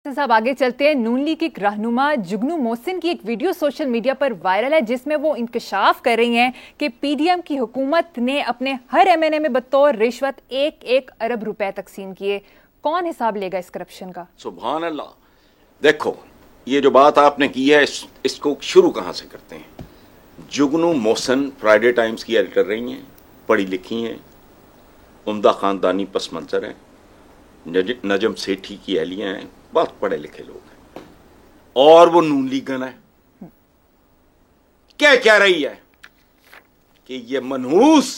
साहब आगे चलते हैं। नून लीग की रहनुमा जुगनू मोहसिन की एक वीडियो सोशल मीडिया पर वायरल है जिसमें वो इंकशाफ कर रही हैं कि पीडीएम की हुकूमत ने अपने हर एमएनए में बतौर रिश्वत 1-1 अरब रुपए तकसीम किए। कौन हिसाब लेगा इस करप्शन का? सुभान अल्लाह। देखो, ये जो बात आपने की है इसको शुरू कहां से करते हैं। जुगनू मोहसिन फ्राइडे टाइम्स की एडिटर रही हैं, पढ़ी लिखी हैं, उम्दा खानदानी पस मंजर है, नजम सेठी की अहलियां हैं, बहुत पढ़े लिखे लोग हैं और वो नून लीगन है। क्या रही है कि ये मनहूस,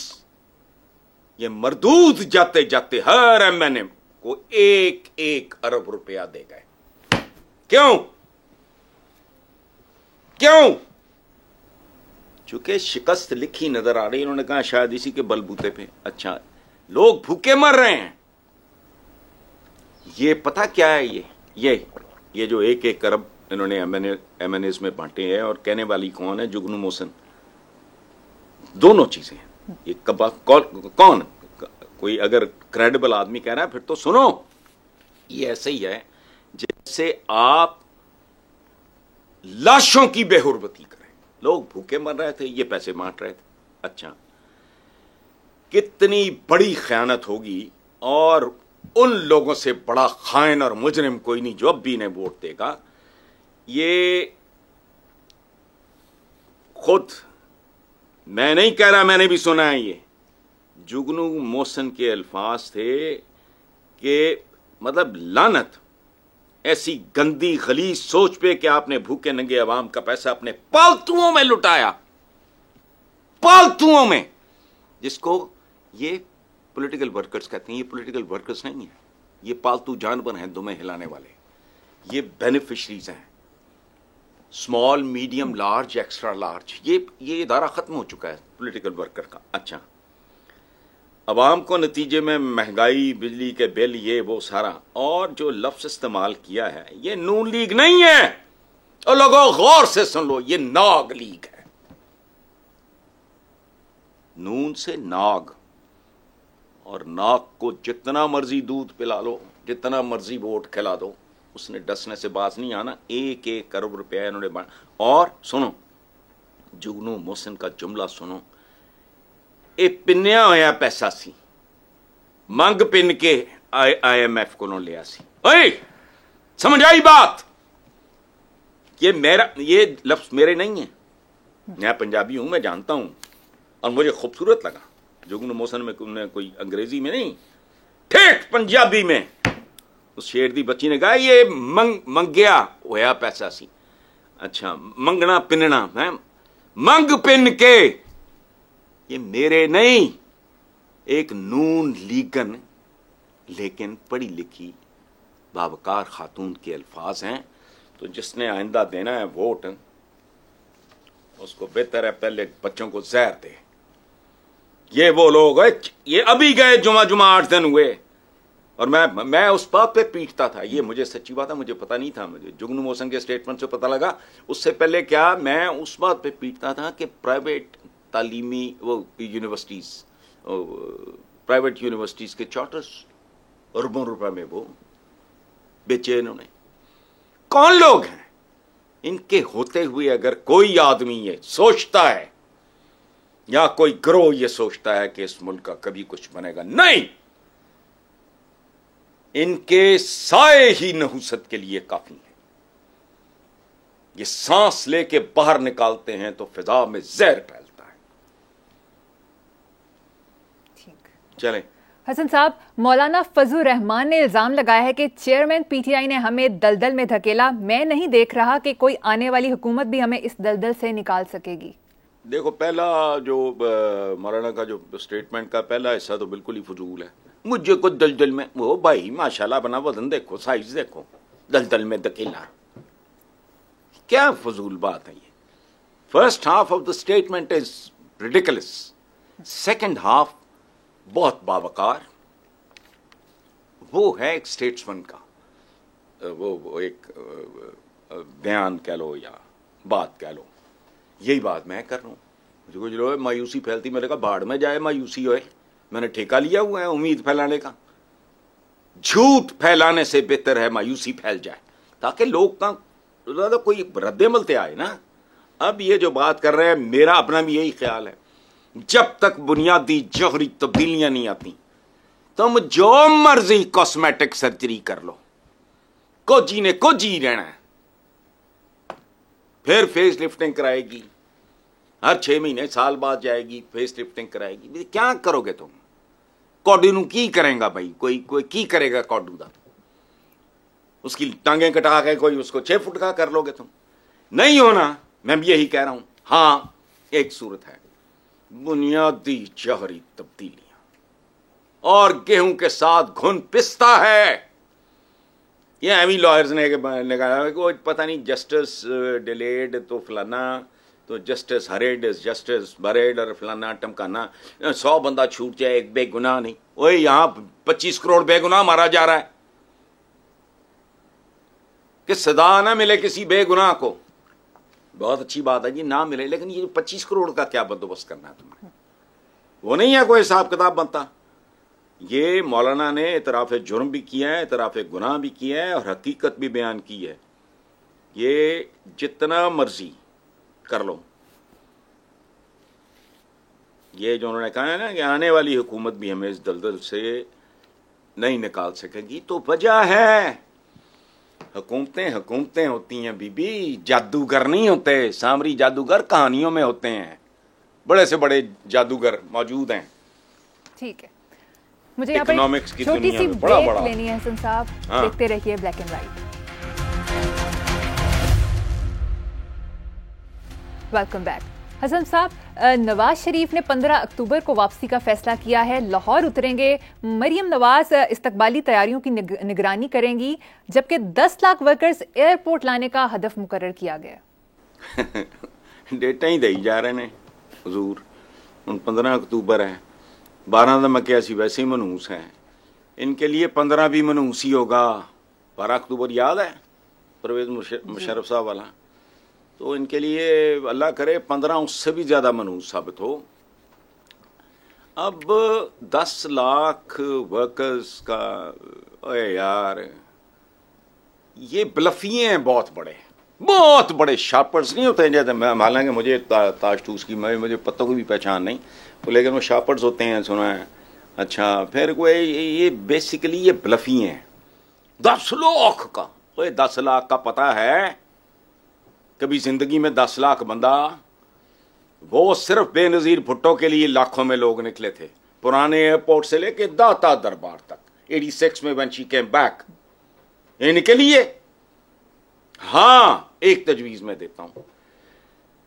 ये मरदूद जाते जाते हर एमएनए को 1-1 अरब रुपया दे गए। क्यों? चूंकि शिकस्त लिखी नजर आ रही, इन्होंने कहा शायद इसी के बलबूते पे अच्छा लोग भूखे मर रहे हैं। ये पता क्या है, ये जो 1-1 अरब इन्होंने एमएनएस में बांटे हैं, और कहने वाली कौन है? जुगनू मोहसिन। दोनों चीजें हैं। ये कौन कोई अगर क्रेडिबल आदमी कह रहा है फिर तो सुनो। ये ऐसे ही है जैसे आप लाशों की बेहुरमती करें। लोग भूखे मर रहे थे, ये पैसे बांट रहे थे। अच्छा, कितनी बड़ी खयानत होगी, और उन लोगों से बड़ा खाइन और मुजरिम कोई नहीं जो अब भी इन्हें वोट देगा। ये खुद मैं नहीं कह रहा, मैंने भी सुना है। ये जुगनू मोहसिन के अल्फाज थे कि मतलब लानत, ऐसी गंदी खलीज सोच पे कि आपने भूखे नंगे अवाम का पैसा अपने पालतुओं में लुटाया, पालतुओं में, जिसको ये पॉलिटिकल वर्कर्स कहते हैं। ये पॉलिटिकल वर्कर्स नहीं है, ये पालतू जानवर हैं दुमे हिलाने वाले। ये बेनिफिशरीज हैं, small, medium, large, extra large. ये इदारा खत्म हो चुका है पॉलिटिकल वर्कर का। अच्छा, अवाम को नतीजे में महंगाई, बिजली के बिल, ये वो सारा, और जो लफ्ज इस्तेमाल किया है ये नून लीग नहीं है। और लोगों गौर से सुन लो, ये नाग लीग है। नून से नाग, और नाग को जितना मर्जी दूध पिला लो, जितना मर्जी वोट खिला दो, उसने डसने से बाज नहीं आना। 1-1 अरब रुपया इन्होंने और सुनो, जुगनू मोहसिन का जुमला सुनो। ए पिन्या होया पैसा सी, मंग पिन के IMF को लिया सी। ओए, समझ आई बात? ये लफ्ज मेरे नहीं है, मैं पंजाबी हूं, मैं जानता हूं, और मुझे खूबसूरत लगा। जुगनू मोहसिन में कोई अंग्रेजी में नहीं, ठेठ पंजाबी में उस शेर दी बच्ची ने कहा ये मंगया होया पैसा सी। अच्छा, मंगना पिनना है, मंग पिन के, ये मेरे नहीं, एक नून लीगन लेकिन पढ़ी लिखी बावकार खातून के अल्फाज हैं। तो जिसने आइंदा देना है वोट, उसको बेहतर है पहले बच्चों को जहर दे। ये वो लोग है, ये अभी गए जुमा 8 दिन हुए, और मैं उस बात पे पीटता था। ये मुझे सच्ची बात है, मुझे पता नहीं था, मुझे जुगनू मोहसिन के स्टेटमेंट से पता लगा। उससे पहले क्या, मैं उस बात पे पीटता था कि प्राइवेट तालीमी वो यूनिवर्सिटीज, प्राइवेट यूनिवर्सिटीज के चार्टर्स अरबों रुपए में वो बेचे इन्होंने। कौन लोग हैं? इनके होते हुए अगर कोई आदमी ये सोचता है, या कोई ग्रोह ये सोचता है कि इस मुल्क का कभी कुछ बनेगा, नहीं, इनके साए ही नहुसत के लिए काफी है। ये सांस लेके बाहर निकालते हैं तो फिजा में जहर फैलता है। ठीक, चलें। हसन साहब, मौलाना फजलुर रहमान ने इल्जाम लगाया है कि चेयरमैन पीटीआई ने हमें दलदल में धकेला। मैं नहीं देख रहा कि कोई आने वाली हुकूमत भी हमें इस दलदल से निकाल सकेगी। देखो, पहला जो मौलाना का जो स्टेटमेंट का पहला हिस्सा तो बिल्कुल ही फजूल है। मुझे को दलदल में, वो भाई माशाल्लाह बना वजन देखो, साइज देखो, दलदल में धकेला, क्या फजूल बात है ये। First half of the statement is ridiculous, second half बहुत बावकार। वो है एक स्टेट्समैन का वो एक बयान कह लो या बात कह लो। यही बात मैं कर रहा हूं। मुझे कुछ लोग मायूसी फैलती, मैंने कहा बाढ़ में जाए मायूसी होए, मैंने ठेका लिया हुआ है उम्मीद फैलाने का। झूठ फैलाने से बेहतर है मायूसी फैल जाए। ताकि लोग का तो कोई रद्देमल ते आए ना। अब ये जो बात कर रहे हैं, मेरा अपना भी यही ख्याल है, जब तक बुनियादी जौहरी तब्दीलियां नहीं आती तुम जो मर्जी कॉस्मेटिक सर्जरी कर लो, कोजी ने कोजी रहना है। फिर फेस लिफ्टिंग कराएगी, हर 6 महीने साल बाद जाएगी फेस लिफ्टिंग कराएगी। क्या करोगे तुम? कौडू नू की करेगा भाई? कोई की करेगा कौडू दा? उसकी टांगें कटा के कोई उसको 6 फुट का कर लोगे तुम? नहीं होना। मैं भी यही कह रहा हूं। हां, एक सूरत है, बुनियादी जौहरी तब्दीलियां, और गेहूं के साथ घुन पिसता है। ये एमी लॉयर्स ने कहा कि पता नहीं जस्टिस डिलेड तो फलाना, तो जस्टिस हरेड जस्टिस बरेड और फलाना टमकाना, 100 बंदा छूट जाए, एक बेगुनाह नहीं। ओए यहां 25 करोड़ बेगुनाह मारा जा रहा है कि सदा ना मिले किसी बेगुनाह को। बहुत अच्छी बात है जी, ना मिले, लेकिन ये 25 करोड़ का क्या बंदोबस्त करना है तुमने? वो नहीं है कोई हिसाब किताब बनता। ये मौलाना ने इतराफ जुर्म भी किया है, इतराफ गुनाह भी किया है, और हकीकत भी बयान की है। ये जितना मर्जी कर लो। ये जो उन्होंने कहा है ना कि आने वाली हुकूमत भी हमें इस दलदल से नहीं निकाल सकेगी, तो वजह है हुकूमतें होती हैं बीबी, जादूगर नहीं होते। सामरी जादूगर कहानियों में होते हैं, बड़े से बड़े जादूगर मौजूद हैं। ठीक है, मुझे यहाँ पर छोटी सी ब्रेक लेनी है हसन साहब। देखते रहिए black and white. Welcome back. Hasan साहब, नवाज शरीफ ने 15 अक्टूबर को वापसी का फैसला किया है, लाहौर उतरेंगे। मरियम नवाज इस्तकबाली तैयारियों की निगरानी करेंगी, जबकि 10 लाख वर्कर्स एयरपोर्ट लाने का हदफ मुकर्रर किया गया। डेटा ही दई जा रहे ने हुजूर। ਹੁਣ 15 अक्टूबर है, 12 तो मैं क्या सी वैसे ही मनहूस है, इनके लिए 15 भी मनहूस ही होगा। 12 अक्टूबर याद है, परवेज मुशर्रफ साहब वाला, तो इनके लिए अल्लाह करे 15 उससे भी ज़्यादा मनहूस साबित हो। अब 10 लाख वर्कर्स का, ओए यार, ये ब्लफिए हैं, बहुत बड़े शार्पर्स नहीं होते जैसे। हालांकि मुझे ताशतूस की मुझे पत्तों की भी पहचान नहीं, लेकिन वो शार्पर्स होते हैं, सुना है। अच्छा, फिर कोई ये बेसिकली ये ब्लफिए हैं। 10 लाख का, ओए 10 लाख का पता है कभी जिंदगी में 10 लाख बंदा? वो सिर्फ बेनजीर भुट्टो के लिए लाखों में लोग निकले थे, पुराने एयरपोर्ट से लेके दाता दरबार तक, 86 में व्हेन शी केम बैक, इनके लिए। हां, एक तजवीज मैं देता हूं,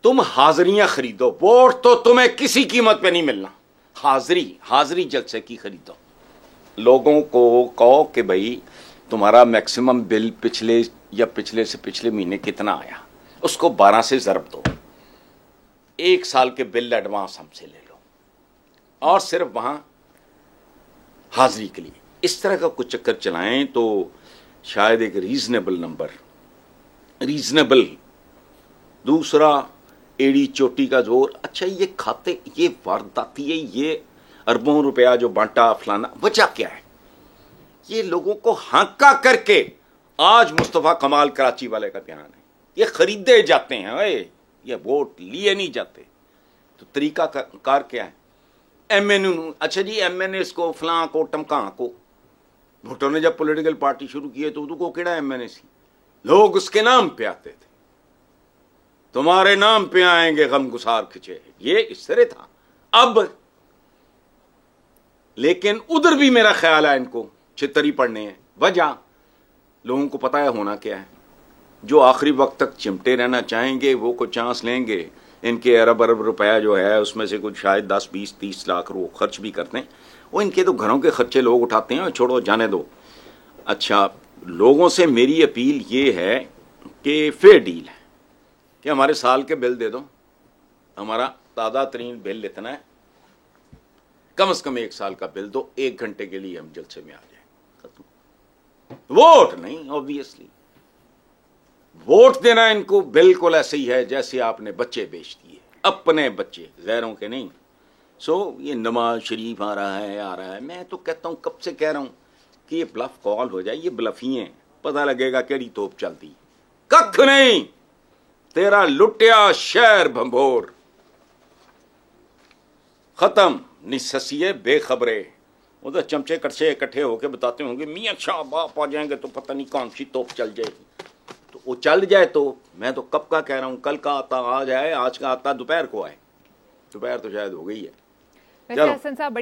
तुम हाजिरियां खरीदो, वोट तो तुम्हें किसी कीमत पे नहीं मिलना। हाजिरी जलसे की खरीदो। लोगों को कहो कि भाई तुम्हारा मैक्सिमम बिल पिछले से पिछले महीने कितना आया, उसको 12 से ज़रब दो, 1 साल के बिल एडवांस हमसे ले लो, और सिर्फ वहां हाजिरी के लिए इस तरह का कुछ चक्कर चलाएं तो शायद एक रीजनेबल। दूसरा, एड़ी चोटी का जोर। अच्छा, ये खाते, ये वारदाती है, ये अरबों रुपया जो बांटा फलाना, वजह क्या है? ये लोगों को हांका करके, आज मुस्तफा कमाल कराची वाले का बयान है, ये खरीदे जाते हैं, ये वोट लिए नहीं जाते। तो तरीका कार क्या है? एमएनयू, अच्छा जी एमएनए को फलां को टमका को, भुट्टो ने जब पॉलिटिकल पार्टी शुरू की है तो उसको केड़ा एमएनए सी, लोग उसके नाम पे आते थे, तुम्हारे नाम पे आएंगे गमगुसार खिंचे, ये इस तरह था। अब लेकिन उधर भी मेरा ख्याल है इनको चित्तरी पड़ने हैं। वजह लोगों को पता है होना क्या है। जो आखिरी वक्त तक चिमटे रहना चाहेंगे वो को चांस लेंगे। इनके अरब रुपया जो है उसमें से कुछ शायद 10, 20, 30 लाख वो खर्च भी करते हैं। वो इनके तो घरों के खर्चे लोग उठाते हैं, छोड़ो जाने दो। अच्छा, लोगों से मेरी अपील ये है कि फेयर डील है कि हमारे साल के बिल दे दो, हमारा ताज़ा तरीन बिल इतना है, कम से कम 1 साल का बिल दो, 1 घंटे के लिए हम जलसे में आ जाए। वोट नहीं, ऑब्वियसली वोट देना इनको बिल्कुल ऐसे ही है जैसे आपने बच्चे बेच दिए, अपने बच्चे, गैरों के नहीं। ये नवाज शरीफ आ रहा है। मैं तो कहता हूं, कब से कह रहा हूं कि ये ब्लफ कॉल हो जाए। ये ब्लफी हैं, पता लगेगा केड़ी तोप चलती। कख नहीं, तेरा लुटिया शहर भंभोर खत्म। निससिए बेखबरे, उधर चमचे कटसे इकट्ठे होके बताते होंगे मियाँ शाह बाप आ जाएंगे तो पता नहीं कौन सी तोप चल जाएगी। तो वो चल जाए तो मैं तो कब का कह रहा हूं, कल का आता आ जाए, आज का आता दोपहर को आए। दोपहर तो शायद हो गई है। वैसे हसन साहब बड़ी